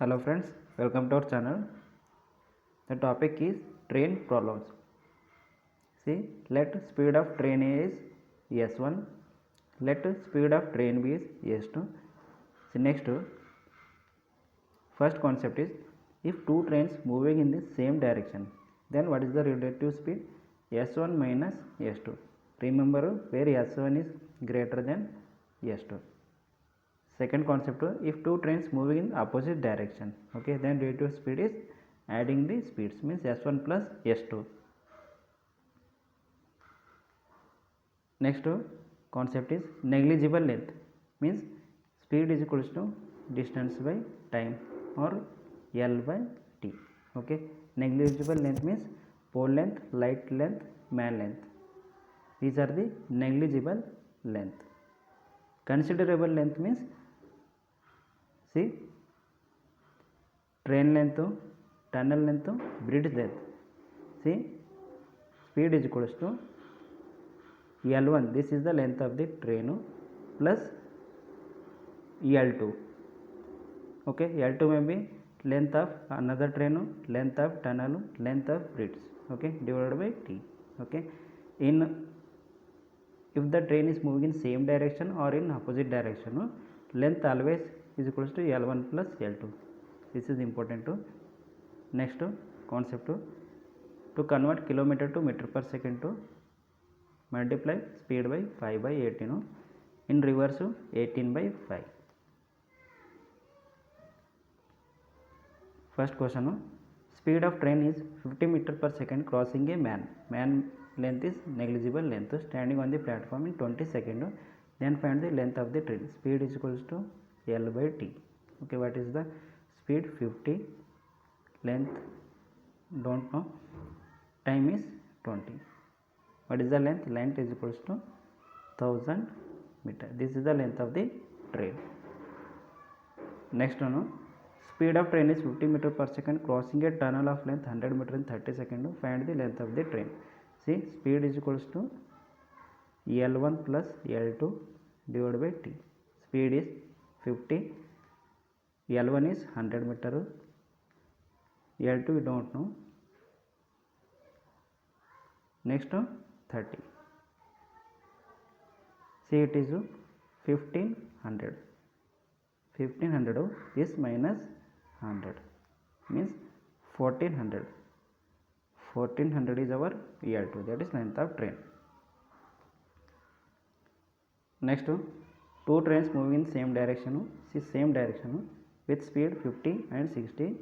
Hello friends, welcome to our channel. The topic is train problems. See, let speed of train A is s1, let speed of train B is s2. See, next, first concept is, if two trains moving in the same direction, then what is the relative speed? s1 minus s2. Remember where s1 is greater than s2. Second concept, if two trains moving in opposite direction, okay, then relative speed is adding the speeds, means s1 plus s2. Next concept is negligible length, means speed is equals to distance by time or L by T. Okay, negligible length means pole length, light length, man length. These are the negligible length. Considerable length means, see, train length, tunnel length, bridge length. See, speed is equals to L1, this is the length of the train, plus L2. Okay, L2 may be length of another train, length of tunnel, length of bridge, okay, divided by T. Okay, if the train is moving in same direction or in opposite direction, length always is equals to L1 plus L2. This is important too. Next concept, to convert kilometer to meter per second, to multiply speed by 5 by 18, in reverse 18 by 5. First question, speed of train is 50 meter per second crossing a man length is negligible length, standing on the platform in 20 seconds, then find the length of the train. Speed is equals to L by T. Okay, what is the speed? 50, length don't know, time is 20. What is the length? Length is equals to 1000 meter. This is the length of the train. Next one, speed of train is 50 meter per second crossing a tunnel of length 100 meter in 30 seconds. Find the length of the train. See, speed is equals to L1 plus L2 divided by T. Speed is 50, L1 is 100 meter, L2 we don't know. Next 30. See, it is 1500. 1500 is minus 100 means 1400. 1400 is our L2, that is length of train. Next, two trains moving in same direction, see, same direction with speed 50 and 60,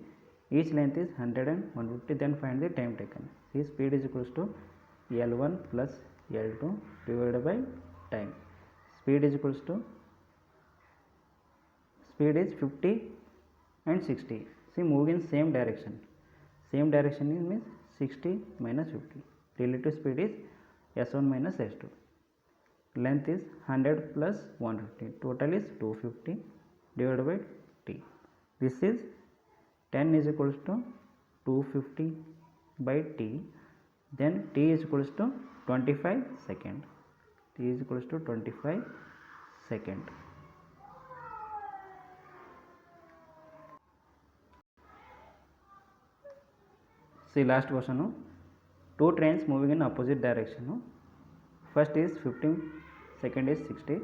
each length is 100 and 150, then find the time taken. See, speed is equals to L1 plus L2 divided by time. Speed is equals to, speed is 50 and 60. See, moving in same direction. Same direction means 60 minus 50. Relative speed is S1 minus S2. Length is 100 plus 150. Total is 250 divided by T. This is 10 is equals to 250 by T. Then T is equals to 25 second. T is equals to 25 second. See, last question, two trains moving in opposite direction. First is 15, second is 60.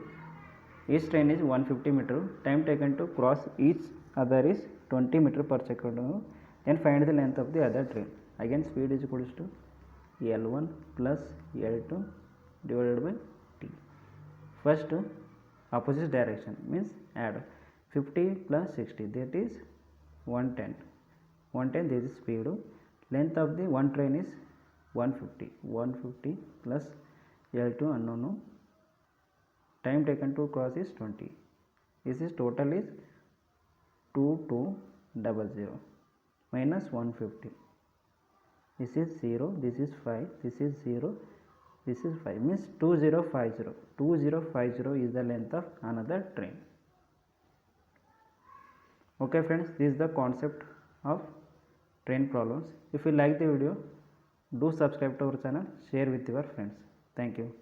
Each train is 150 meter. Time taken to cross each other is 20 meter per second. Then find the length of the other train. Again, speed is equals to L1 plus L2 divided by T. First, opposite direction means add 50 plus 60, that is 110. 110, this is speed. Length of the one train is 150. 150 plus L2 unknown. Time taken to cross is 20. This is total is 2200 minus 150. This is 0, this is 5, this is 0, this is 5, means 2050. 2050 is the length of another train. Okay friends, this is the concept of train problems. If you like the video, do subscribe to our channel, share with your friends. Thank you.